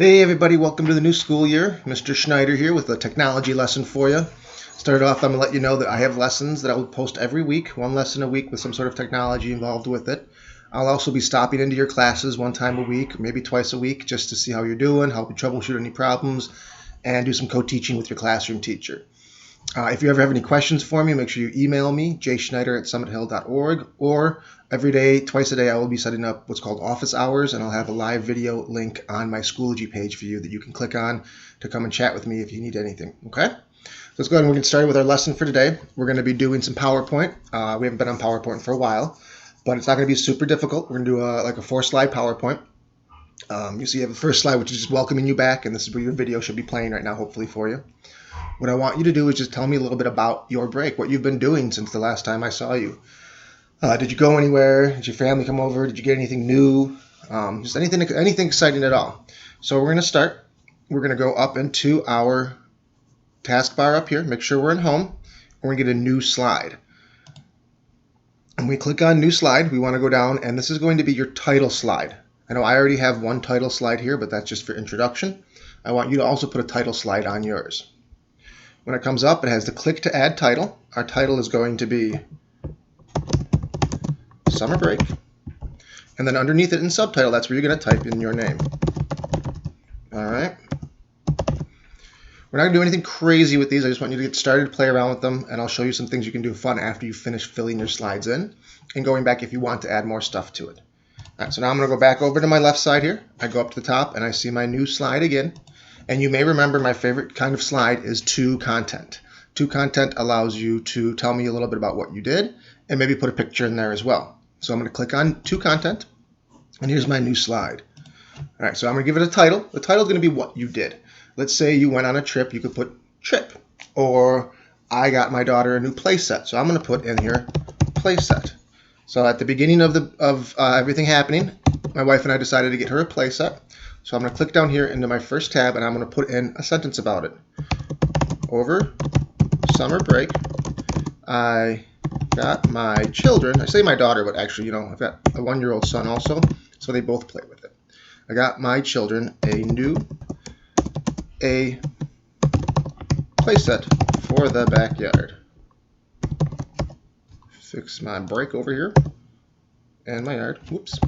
Hey everybody, welcome to the new school year. Mr. Schneider here with a technology lesson for you. Started off, I'm going to let you know that I have lessons that I will post every week, one lesson a week with some sort of technology involved with it. I'll also be stopping into your classes one time a week, maybe twice a week, just to see how you're doing, help you troubleshoot any problems, and do some co-teaching with your classroom teacher. If you ever have any questions for me, make sure you email me, jschneider@summithill.org, or every day, twice a day, I will be setting up what's called office hours, and I'll have a live video link on my Schoology page for you that you can click on to come and chat with me if you need anything, okay? Let's go ahead and we're going to start with our lesson for today. We're going to be doing some PowerPoint. We haven't been on PowerPoint for a while, but it's not going to be super difficult. We're going to do like a 4-slide PowerPoint. You see you have the first slide, which is just welcoming you back, and this is where your video should be playing right now, hopefully for you. What I want you to do is just tell me a little bit about your break, what you've been doing since the last time I saw you. Did you go anywhere? Did your family come over? Did you get anything new? Just anything exciting at all. So we're going to start. We're going to go up into our taskbar up here. Make sure we're in home. And we're going to get a new slide. And we click on new slide. We want to go down, and this is going to be your title slide. I know I already have one title slide here, but that's just for introduction. I want you to also put a title slide on yours. When it comes up, it has the click to add title. Our title is going to be Summer Break. And then underneath it in subtitle, that's where you're going to type in your name. All right. We're not going to do anything crazy with these. I just want you to get started, play around with them, and I'll show you some things you can do fun after you finish filling your slides in and going back if you want to add more stuff to it. All right, so now I'm going to go back over to my left side here. I go up to the top, and I see my new slide again. And you may remember my favorite kind of slide is to content. To content allows you to tell me a little bit about what you did and maybe put a picture in there as well. So I'm going to click on to content, and here's my new slide. All right, so I'm going to give it a title. The title is going to be what you did. Let's say you went on a trip. You could put trip, or I got my daughter a new play set. So I'm going to put in here play set. So at the beginning of everything happening, my wife and I decided to get her a play set. So I'm going to click down here into my first tab, and I'm going to put in a sentence about it. Over summer break, I got my children. I say my daughter, but actually, I've got a 1-year-old son also, so they both play with it. I got my children a play set for the backyard. Fix my break over here and my yard. Whoops.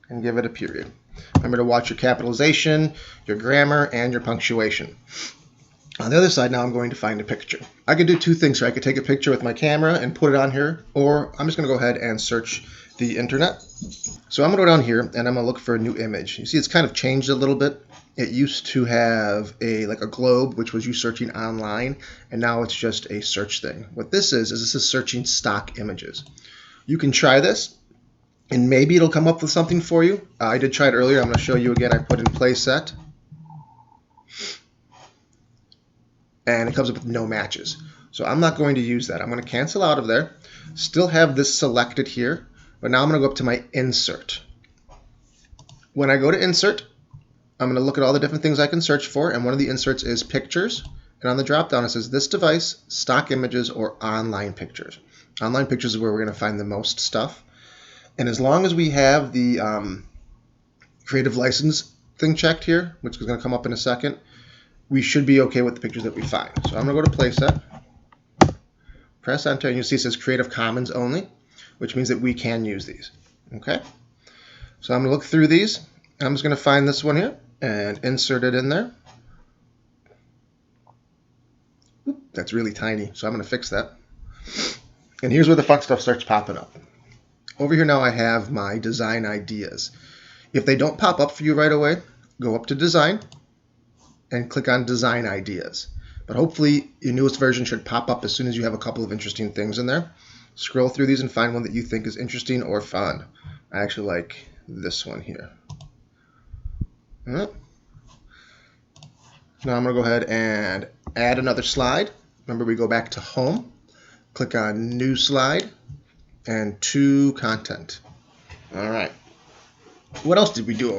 And give it a period. Remember to watch your capitalization, your grammar, and your punctuation. On the other side, now I'm going to find a picture. I could do two things here. I could take a picture with my camera and put it on here, or I'm just going to go ahead and search the internet. So I'm going to go down here, and I'm going to look for a new image. You see it's kind of changed a little bit. It used to have a globe, which was you searching online, and now it's just a search thing. What this is searching stock images. You can try this, and maybe it'll come up with something for you. I did try it earlier. I'm going to show you again. I put in play set, and it comes up with no matches. So I'm not going to use that. I'm going to cancel out of there. Still have this selected here, but now I'm going to go up to my insert. When I go to insert, I'm going to look at all the different things I can search for, and one of the inserts is pictures. And on the drop down it says this device, stock images, or online pictures. Online pictures is where we're going to find the most stuff. And as long as we have the creative license thing checked here, which is going to come up in a second, we should be okay with the pictures that we find. So I'm going to go to playset, press enter, and you'll see it says Creative Commons only, which means that we can use these. Okay? So I'm going to look through these. I'm just going to find this one here and insert it in there. Oop, that's really tiny, so I'm going to fix that. And here's where the fun stuff starts popping up. Over here now I have my design ideas. If they don't pop up for you right away, go up to design and click on design ideas. But hopefully your newest version should pop up as soon as you have a couple of interesting things in there. Scroll through these and find one that you think is interesting or fun. I actually like this one here. All right. Now I'm going to go ahead and add another slide. Remember, we go back to home, click on new slide, and to content. All right. What else did we do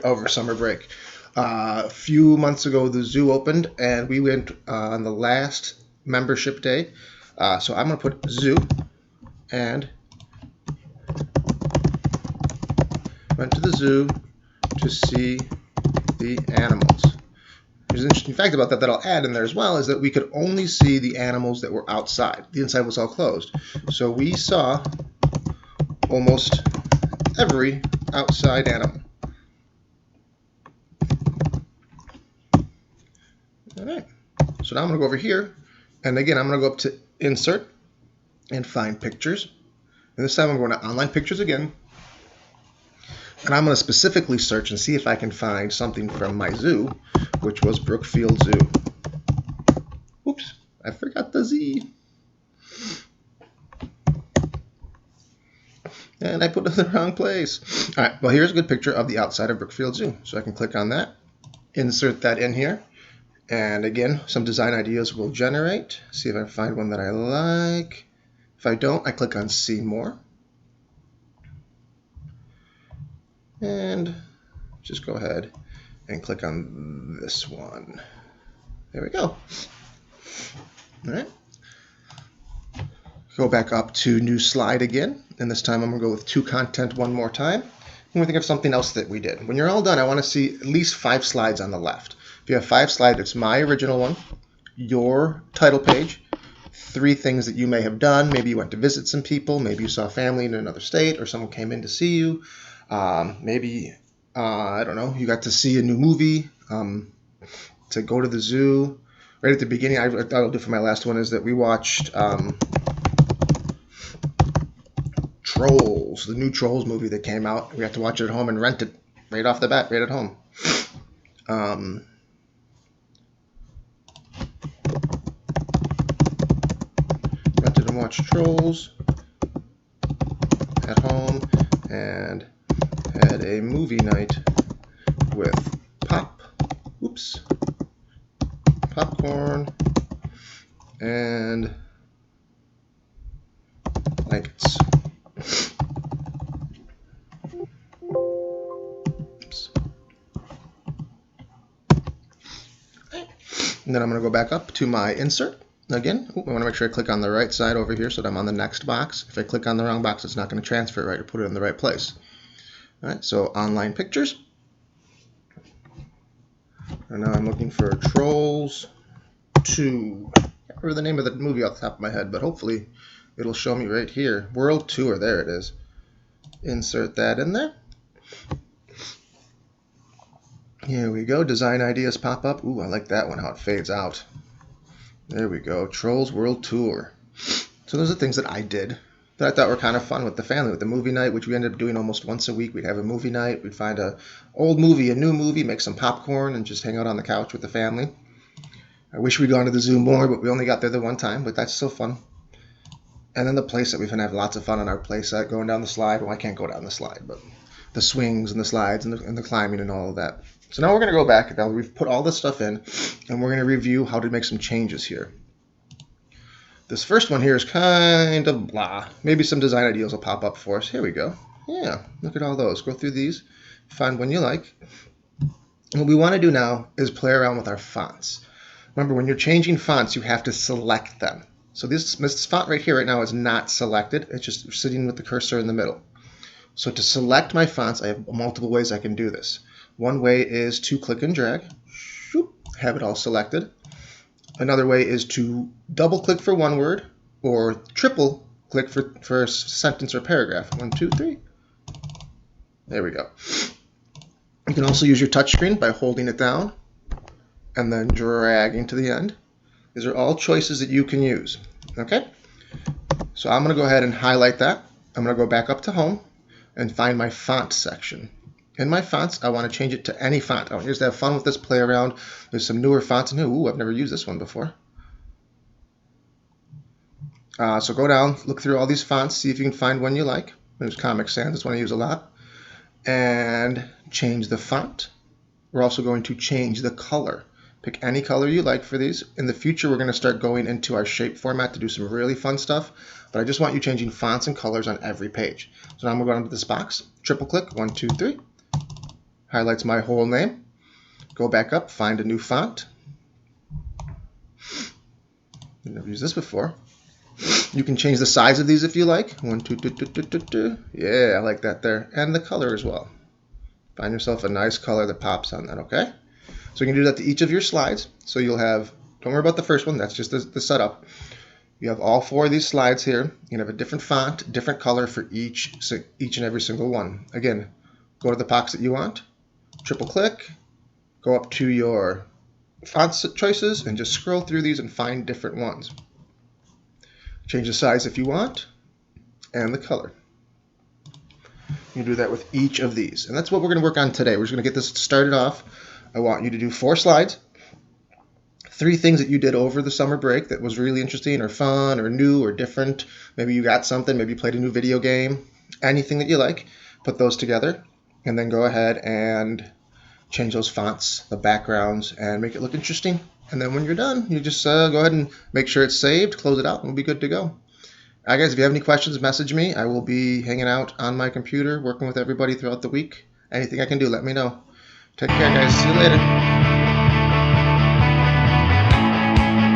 over summer break? A few months ago, the zoo opened, and we went on the last membership day. So I'm going to put zoo and went to the zoo to see the the animals. There's an interesting fact about that that I'll add in there as well, is that we could only see the animals that were outside. The inside was all closed. So we saw almost every outside animal. All right. So now I'm going to go over here, and again, I'm going to go up to Insert and Find Pictures. And this time I'm going to Online Pictures again. And I'm going to specifically search and see if I can find something from my zoo, which was Brookfield Zoo. Oops, I forgot the Z. And I put it in the wrong place. All right, well, here's a good picture of the outside of Brookfield Zoo. So I can click on that, insert that in here. And again, some design ideas will generate. See if I find one that I like. If I don't, I click on See More. And just go ahead and click on this one. There we go. All right. Go back up to New Slide again. And this time I'm going to go with To Content one more time. And we think of something else that we did. When you're all done, I want to see at least 5 slides on the left. If you have 5 slides, it's my original one, your title page, 3 things that you may have done. Maybe you went to visit some people. Maybe you saw family in another state, or someone came in to see you. Maybe, I don't know, you got to see a new movie, to go to the zoo. Right at the beginning, I thought I'll do for my last one is that we watched Trolls, the new Trolls movie that came out. We had to watch it at home and rent it right off the bat, right at home. Rented and watched Trolls at home and had a movie night with popcorn and blankets. And then I'm going to go back up to my insert. Again, I want to make sure I click on the right side over here so that I'm on the next box. If I click on the wrong box, it's not going to transfer it right or put it in the right place. All right, so Online Pictures. And now I'm looking for Trolls 2. I can't remember the name of the movie off the top of my head, but hopefully it'll show me right here. World Tour, there it is. Insert that in there. Here we go. Design ideas pop up. Ooh, I like that one, how it fades out. There we go. Trolls World Tour. So those are things that I did that I thought were kind of fun with the family, with the movie night, which we ended up doing almost once a week. We'd have a movie night. We'd find an old movie, a new movie, make some popcorn, and just hang out on the couch with the family. I wish we'd gone to the zoo more, but we only got there the one time, but that's still fun. And then the place that we've been having lots of fun on our place, going down the slide. Well, I can't go down the slide, but the swings and the slides and the climbing and all of that. So now we're going to go back. Now we've put all this stuff in, and we're going to review how to make some changes here. This first one here is kind of blah. Maybe some design ideas will pop up for us. Here we go. Yeah, look at all those. Go through these, find one you like. And what we want to do now is play around with our fonts. Remember, when you're changing fonts, you have to select them. So this font right here right now is not selected. It's just sitting with the cursor in the middle. So to select my fonts, I have multiple ways I can do this. One way is to click and drag, have it all selected. Another way is to double click for one word or triple click for a sentence or paragraph. 1, 2, 3. There we go. You can also use your touchscreen by holding it down and then dragging to the end. These are all choices that you can use. Okay? So I'm going to go ahead and highlight that. I'm going to go back up to Home and find my font section. In my fonts, I want to change it to any font. I want you to have fun with this, play around. There's some newer fonts in here. Ooh, I've never used this one before. So go down, look through all these fonts, see if you can find one you like. There's Comic Sans, this one I use a lot. And change the font. We're also going to change the color. Pick any color you like for these. In the future, we're going to start going into our shape format to do some really fun stuff. But I just want you changing fonts and colors on every page. So now I'm going to go into this box, triple click, 1, 2, 3. Highlights my whole name. Go back up, find a new font. I've never used this before. You can change the size of these if you like. 1, 2, 2, 2, 2, 2, 2. Yeah, I like that there. And the color as well. Find yourself a nice color that pops on that, okay? So you can do that to each of your slides. So you'll have, don't worry about the first one, that's just the setup. You have all 4 of these slides here. You can have a different font, different color for each and every single one. Again, go to the box that you want, triple click, go up to your font choices, and just scroll through these and find different ones. Change the size if you want, and the color. You do that with each of these. And that's what we're going to work on today. We're just going to get this started off. I want you to do 4 slides. 3 things that you did over the summer break that was really interesting or fun or new or different. Maybe you got something, maybe you played a new video game, anything that you like. Put those together and then go ahead and change those fonts, the backgrounds, and make it look interesting. And then when you're done, you just go ahead and make sure it's saved, close it out, and we'll be good to go. All right, guys, if you have any questions, message me. I will be hanging out on my computer, working with everybody throughout the week. Anything I can do, let me know. Take care, guys. See you later.